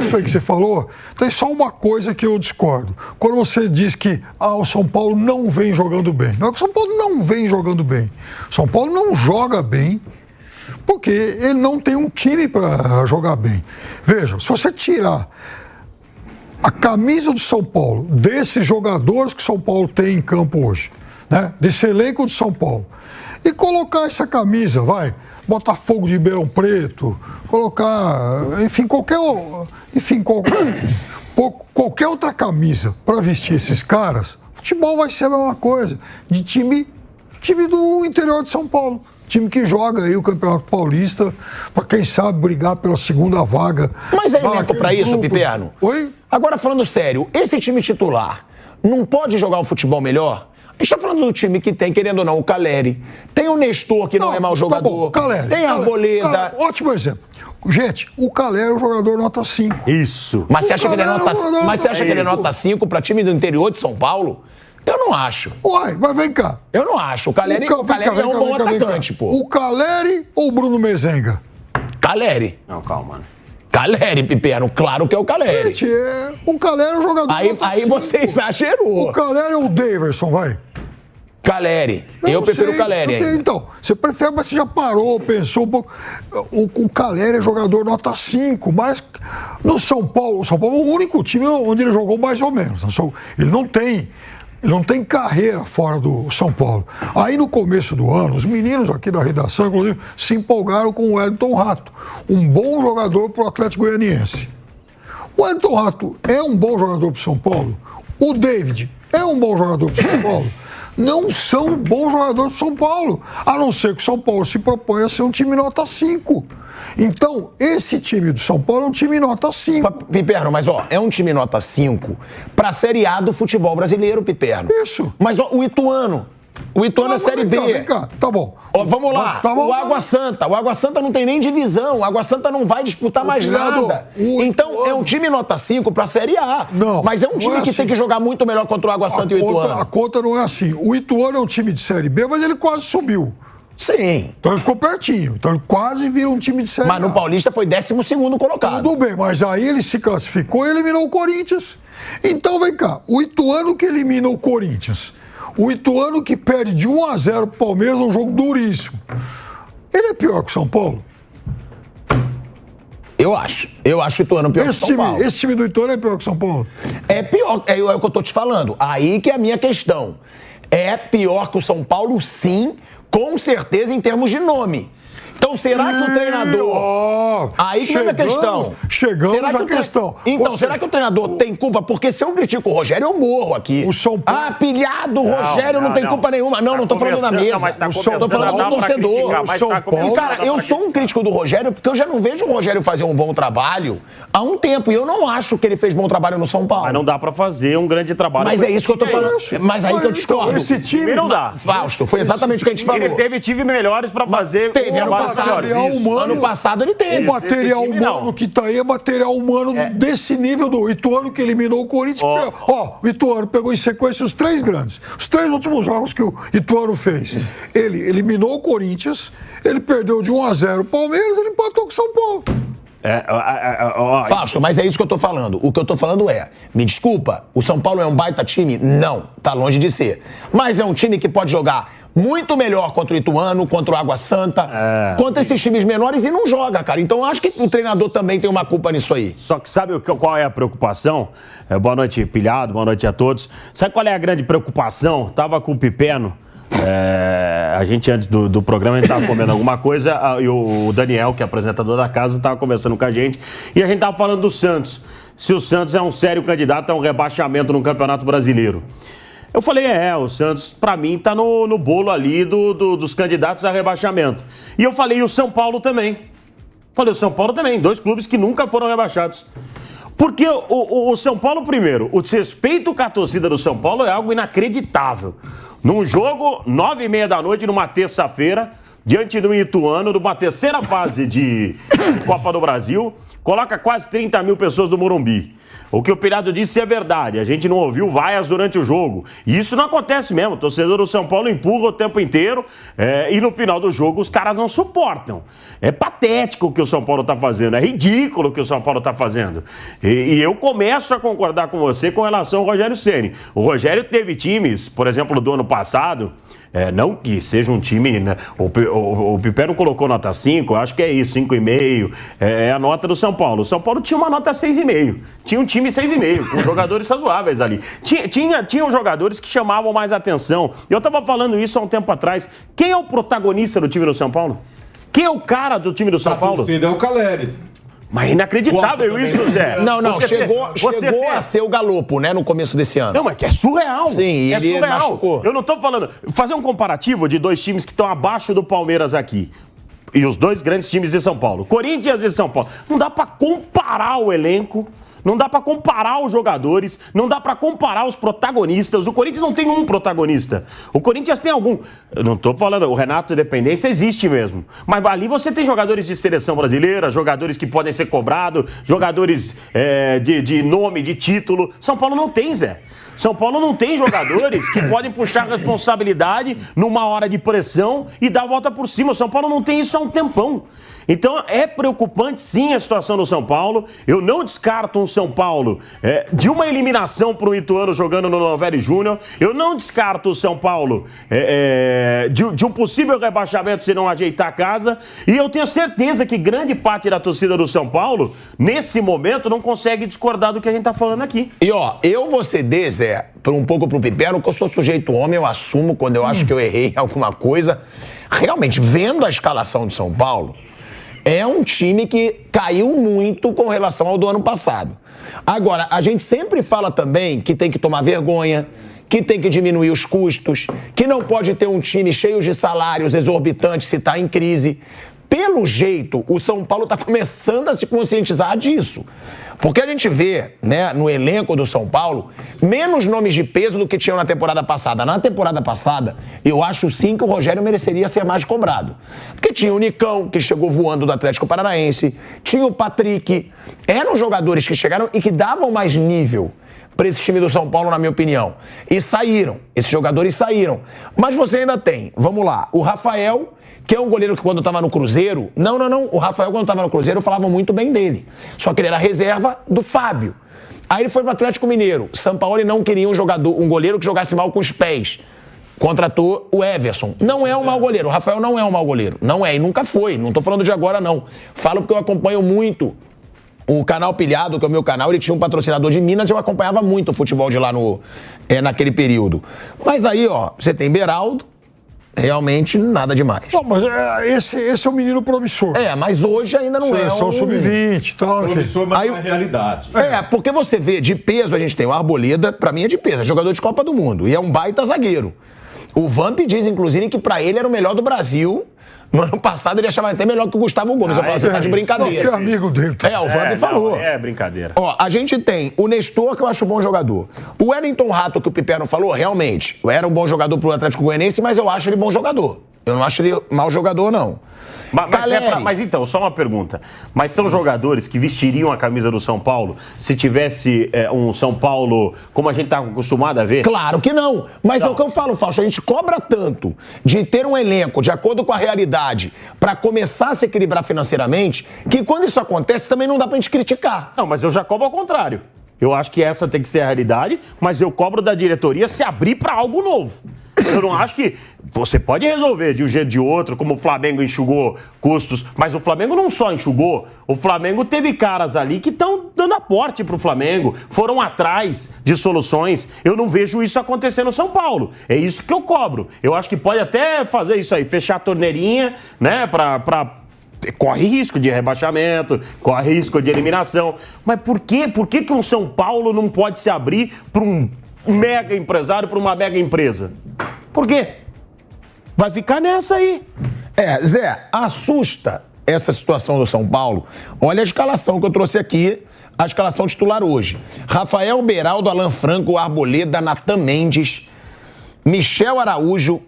isso aí que você falou, tem só uma coisa que eu discordo. Quando você diz que o São Paulo não vem jogando bem. Não é que o São Paulo não vem jogando bem. O São Paulo não joga bem porque ele não tem um time para jogar bem. Veja, se você tirar a camisa do São Paulo, desses jogadores que o São Paulo tem em campo hoje, né, desse elenco do São Paulo, e colocar essa camisa, Botafogo de Ribeirão Preto, colocar, enfim, qualquer outra camisa para vestir esses caras, futebol vai ser a mesma coisa, de time do interior de São Paulo. Time que joga aí o Campeonato Paulista, para quem sabe brigar pela segunda vaga. Mas é elenco para isso, Piperno? Oi? Agora, falando sério, esse time titular não pode jogar um futebol melhor? A gente está falando do time que tem, querendo ou não, o Caleri. Tem o Nestor, que não é mau jogador. Tá bom, Caleri, tem a Arboleda. Ótimo exemplo. Gente, o Caleri é um jogador nota 5. Isso. Mas você acha que ele é nota 5 para time do interior de São Paulo? Eu não acho. Uai, mas vem cá. Eu não acho. O Caleri é um bom atacante, pô. O Caleri ou o Bruno Mezenga? Caleri. Não, calma. Caleri, Piperno. Claro que é o Caleri. Gente, o Caleri é um jogador Aí você exagerou. O Caleri ou o Daverson, Caleri. Eu prefiro o Caleri ainda. Então, você prefere, mas você já parou, pensou um pouco. O Caleri é jogador nota 5, mas no São Paulo é o único time onde ele jogou mais ou menos. Ele não tem carreira fora do São Paulo. Aí, no começo do ano, os meninos aqui da redação, inclusive, se empolgaram com o Wellington Rato, um bom jogador para o Atlético Goianiense. O Wellington Rato é um bom jogador para o São Paulo? O David é um bom jogador para o São Paulo? Não são bons jogadores do São Paulo, a não ser que o São Paulo se propõe a ser um time nota 5. Então, esse time do São Paulo é um time nota 5. Piperno, mas é um time nota 5 para a Série A do futebol brasileiro, Piperno. Isso. Mas o Ituano é Série B. Vem cá, tá bom. Vamos lá, o Água Santa não tem nem divisão, o Água Santa não vai disputar mais nada. Então, é um time nota 5 para a Série A. Não, mas é um time que tem que jogar muito melhor contra o Água Santa e o Ituano. A conta não é assim. O Ituano é um time de Série B, mas ele quase subiu. Sim. Então ele ficou pertinho. Então ele quase vira um time de Série A. Mas no Paulista foi 12º colocado. Tudo bem, mas aí ele se classificou e eliminou o Corinthians. Então vem cá, o Ituano que elimina o Corinthians, o Ituano que perde de 1-0 pro Palmeiras, um jogo duríssimo, ele é pior que o São Paulo? Eu acho o Ituano pior que o São Paulo. Esse time do Ituano é pior que o São Paulo? É pior, é o que eu tô te falando. Aí que é a minha questão. É pior que o São Paulo, sim, com certeza, em termos de nome. Então, será que o treinador... Aí que é a minha questão. Chegamos à questão. Então, será que o treinador tem culpa? Porque se eu critico o Rogério, eu morro aqui. O São Paulo... pilhado, o Rogério não tem culpa nenhuma. Não tô falando na mesa. Tô falando do torcedor. Cara, eu sou um crítico do Rogério porque eu já não vejo o Rogério fazer um bom trabalho há um tempo. E eu não acho que ele fez bom trabalho no São Paulo. Mas não dá pra fazer um grande trabalho. Mas é isso que eu tô falando. Mas aí que eu discordo. Esse time não dá. Fausto, foi exatamente o que a gente falou. Ele teve time melhores pra fazer... Teve ano passado ele teve. O material humano que tá aí é material humano desse nível do Ituano que eliminou o Corinthians. O Ituano pegou em sequência os 3 grandes. Os 3 últimos jogos que o Ituano fez. Ele eliminou o Corinthians, ele perdeu de 1-0 o Palmeiras, ele empatou com o São Paulo. Fausto, mas é isso que eu tô falando. O que eu tô falando me desculpa, o São Paulo é um baita time? Não, tá longe de ser. Mas é um time que pode jogar muito melhor contra o Ituano, contra o Água Santa, contra esses times menores e não joga, cara. Então eu acho que o treinador também tem uma culpa nisso aí. Só que sabe qual é a preocupação? Boa noite, Pilhado, boa noite a todos. Sabe qual é a grande preocupação? Tava com o Piperno. A gente, antes do programa, a gente estava comendo alguma coisa e o Daniel, que é apresentador da casa, estava conversando com a gente e a gente estava falando do Santos. Se o Santos é um sério candidato a um rebaixamento no Campeonato Brasileiro. Eu falei, o Santos, para mim, está no bolo ali dos candidatos a rebaixamento. E eu falei, e o São Paulo também. Falei, o São Paulo também, 2 clubes que nunca foram rebaixados. Porque o São Paulo, primeiro, o desrespeito com a torcida do São Paulo é algo inacreditável. Num jogo, 9h30 da noite, numa terça-feira, diante do Ituano, numa terceira fase de Copa do Brasil, coloca quase 30 mil pessoas no Morumbi. O que o Pilhado disse é verdade. A gente não ouviu vaias durante o jogo. E isso não acontece mesmo. O torcedor do São Paulo empurra o tempo inteiro e no final do jogo os caras não suportam. É patético o que o São Paulo está fazendo. É ridículo o que o São Paulo está fazendo. E eu começo a concordar com você com relação ao Rogério Ceni. O Rogério teve times, por exemplo, do ano passado... não que seja um time, né? O Pipero colocou nota 5, acho que é isso, 5,5. É a nota do São Paulo. O São Paulo tinha uma nota 6,5. Tinha um time 6,5, com jogadores razoáveis ali. Tinham jogadores que chamavam mais atenção. Eu estava falando isso há um tempo atrás. Quem é o protagonista do time do São Paulo? Quem é o cara do time do São Paulo? A torcida é o Caleri. Mas é inacreditável isso, Zé. Não, chegou a ser o Galopo, né, no começo desse ano. Não, mas que é surreal. Sim, ele machucou. Eu não tô falando... Fazer um comparativo de dois times que estão abaixo do Palmeiras aqui. E os dois grandes times de São Paulo. Corinthians e São Paulo. Não dá pra comparar o elenco. Não dá pra comparar os jogadores, não dá pra comparar os protagonistas. O Corinthians não tem um protagonista. O Corinthians tem algum. Eu não tô falando, o Renato Dependência existe mesmo. Mas ali você tem jogadores de seleção brasileira, jogadores que podem ser cobrados, jogadores de nome, de título. São Paulo não tem, Zé. São Paulo não tem jogadores que podem puxar responsabilidade numa hora de pressão e dar a volta por cima. O São Paulo não tem isso há um tempão. Então é preocupante sim a situação do São Paulo. Eu não descarto um São Paulo de uma eliminação para o Ituano jogando no Novelli Júnior. Eu não descarto o São Paulo de um possível rebaixamento se não ajeitar a casa. E eu tenho certeza que grande parte da torcida do São Paulo, nesse momento, não consegue discordar do que a gente está falando aqui. E eu vou ceder, Zé, um pouco pro Pipero, que eu sou sujeito homem, eu assumo quando eu acho que eu errei em alguma coisa. Realmente, vendo a escalação do São Paulo, é um time que caiu muito com relação ao do ano passado. Agora, a gente sempre fala também que tem que tomar vergonha, que tem que diminuir os custos, que não pode ter um time cheio de salários exorbitantes se está em crise. Pelo jeito, o São Paulo está começando a se conscientizar disso. Porque a gente vê, né, no elenco do São Paulo, menos nomes de peso do que tinham na temporada passada. Na temporada passada, eu acho sim que o Rogério mereceria ser mais cobrado. Porque tinha o Nicão, que chegou voando do Atlético Paranaense, tinha o Patrick. Eram jogadores que chegaram e que davam mais nível para esse time do São Paulo, na minha opinião. E saíram. Esses jogadores saíram. Mas você ainda tem, vamos lá, o Rafael, que é um goleiro que quando estava no Cruzeiro... Não. O Rafael, quando estava no Cruzeiro, falavam muito bem dele. Só que ele era reserva do Fábio. Aí ele foi para o Atlético Mineiro. São Paulo não queria um goleiro que jogasse mal com os pés. Contratou o Everson. Não é um mau goleiro. O Rafael não é um mau goleiro. Não é, e nunca foi. Não estou falando de agora, não. Falo porque eu acompanho muito o canal Pilhado, que é o meu canal. Ele tinha um patrocinador de Minas e eu acompanhava muito o futebol de lá naquele período. Mas aí, você tem Beraldo. Realmente nada demais. Não, mas esse é um menino promissor. Mas hoje ainda não é. São sub-20 e tal. Promissor, mas não é realidade. Porque você vê, de peso a gente tem o Arboleda, pra mim é de peso, é jogador de Copa do Mundo. E é um baita zagueiro. O Vamp diz, inclusive, que pra ele era o melhor do Brasil. No ano passado ele achava até melhor que o Gustavo Gomes. Eu falava, você tá de brincadeira. Não, é amigo dele. O Vamp falou. Não, é brincadeira. A gente tem o Nestor, que eu acho um bom jogador. O Wellington Rato, que o Pipero falou, realmente, era um bom jogador pro Atlético Goianiense, mas eu acho ele bom jogador. Eu não acho ele mau jogador, não. Mas então, só uma pergunta. Mas são jogadores que vestiriam a camisa do São Paulo se tivesse um São Paulo como a gente está acostumado a ver? Claro que não. Mas é o que eu falo, Fausto. A gente cobra tanto de ter um elenco de acordo com a realidade para começar a se equilibrar financeiramente, que quando isso acontece também não dá pra gente criticar. Não, mas eu já cobro ao contrário. Eu acho que essa tem que ser a realidade, mas eu cobro da diretoria se abrir para algo novo. Eu não acho que você pode resolver de um jeito ou de outro, como o Flamengo enxugou custos, mas o Flamengo não só enxugou, o Flamengo teve caras ali que estão dando aporte pro Flamengo, foram atrás de soluções. Eu não vejo isso acontecer no São Paulo. É isso que eu cobro. Eu acho que pode até fazer isso aí, fechar a torneirinha, né, corre risco de rebaixamento, corre risco de eliminação. Mas por que um São Paulo não pode se abrir para um mega empresário, para uma mega empresa? Por quê? Vai ficar nessa aí. Zé, assusta essa situação do São Paulo. Olha a escalação que eu trouxe aqui, a escalação titular hoje. Rafael Beraldo, Alan Franco, Arboleda, Natan Mendes, Michel Araújo,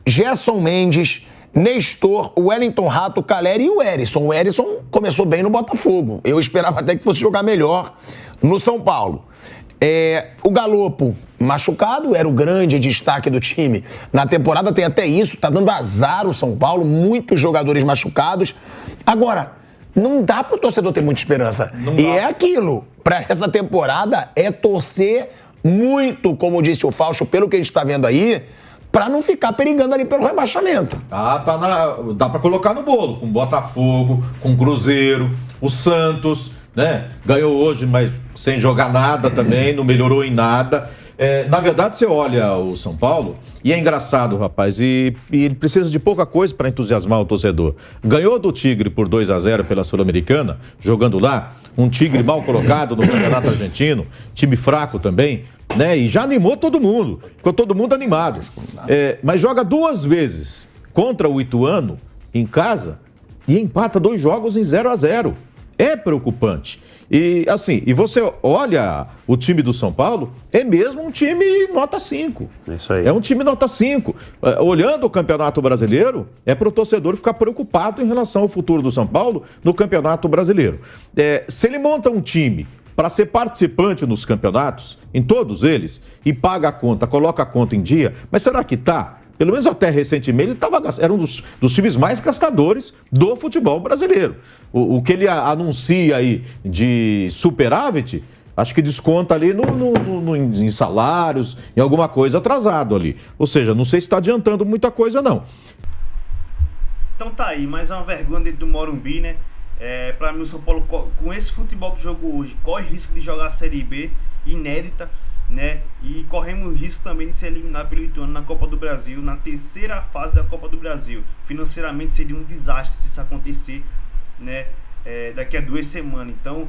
Gerson Mendes, Nestor, o Wellington Rato, o Caleri e o Erisson. O Erisson começou bem no Botafogo. Eu esperava até que fosse jogar melhor no São Paulo. O Galopo machucado, era o grande destaque do time na temporada, tem até isso, tá dando azar o São Paulo, muitos jogadores machucados. Agora, não dá pro torcedor ter muita esperança. É aquilo, pra essa temporada é torcer muito, como disse o Fausto, pelo que a gente tá vendo aí, pra não ficar perigando ali pelo rebaixamento. Dá pra colocar no bolo, com Botafogo, com Cruzeiro, o Santos, né? Ganhou hoje, mas sem jogar nada também, não melhorou em nada. Na verdade, você olha o São Paulo, e é engraçado, rapaz, e ele precisa de pouca coisa para entusiasmar o torcedor. Ganhou do Tigre por 2-0 pela Sul-Americana, jogando lá, um Tigre mal colocado no Campeonato Argentino, time fraco também, né? E já animou todo mundo, ficou todo mundo animado. Mas joga 2 vezes contra o Ituano, em casa, e empata 2 jogos em 0-0. É preocupante. E assim, e você olha o time do São Paulo, é mesmo um time nota 5. Isso aí. É um time nota 5. Olhando o Campeonato Brasileiro, é para o torcedor ficar preocupado em relação ao futuro do São Paulo no Campeonato Brasileiro. Se ele monta um time para ser participante nos campeonatos, em todos eles, e paga a conta, coloca a conta em dia, mas será que tá? Pelo menos até recentemente, ele era um dos times mais gastadores do futebol brasileiro. O que ele anuncia aí de superávit, acho que desconta ali em salários, em alguma coisa atrasado ali. Ou seja, não sei se está adiantando muita coisa, não. Então tá aí, mais uma vergonha dentro do Morumbi, né? Para mim, o São Paulo, com esse futebol que jogou hoje, corre risco de jogar a Série B, inédita, né? E corremos risco também de ser eliminado pelo Ituano na Copa do Brasil, na terceira fase da Copa do Brasil. Financeiramente seria um desastre se isso acontecer, né? Daqui a 2 semanas. Então,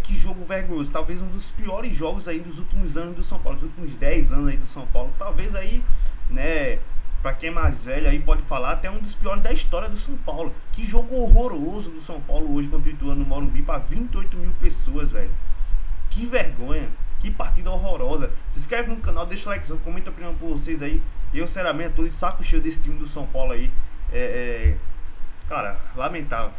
que jogo vergonhoso. Talvez um dos piores jogos aí dos últimos anos do São Paulo, dos últimos 10 anos aí do São Paulo. Talvez aí, né, pra quem é mais velho aí pode falar, até um dos piores da história do São Paulo. Que jogo horroroso do São Paulo hoje contra o Ituano no Morumbi para 28 mil pessoas, velho. Que vergonha. Que partida horrorosa. Se inscreve no canal, deixa o likezão, comenta a opinião por vocês aí. Eu, sinceramente, tô de saco cheio desse time do São Paulo aí. Cara, lamentável.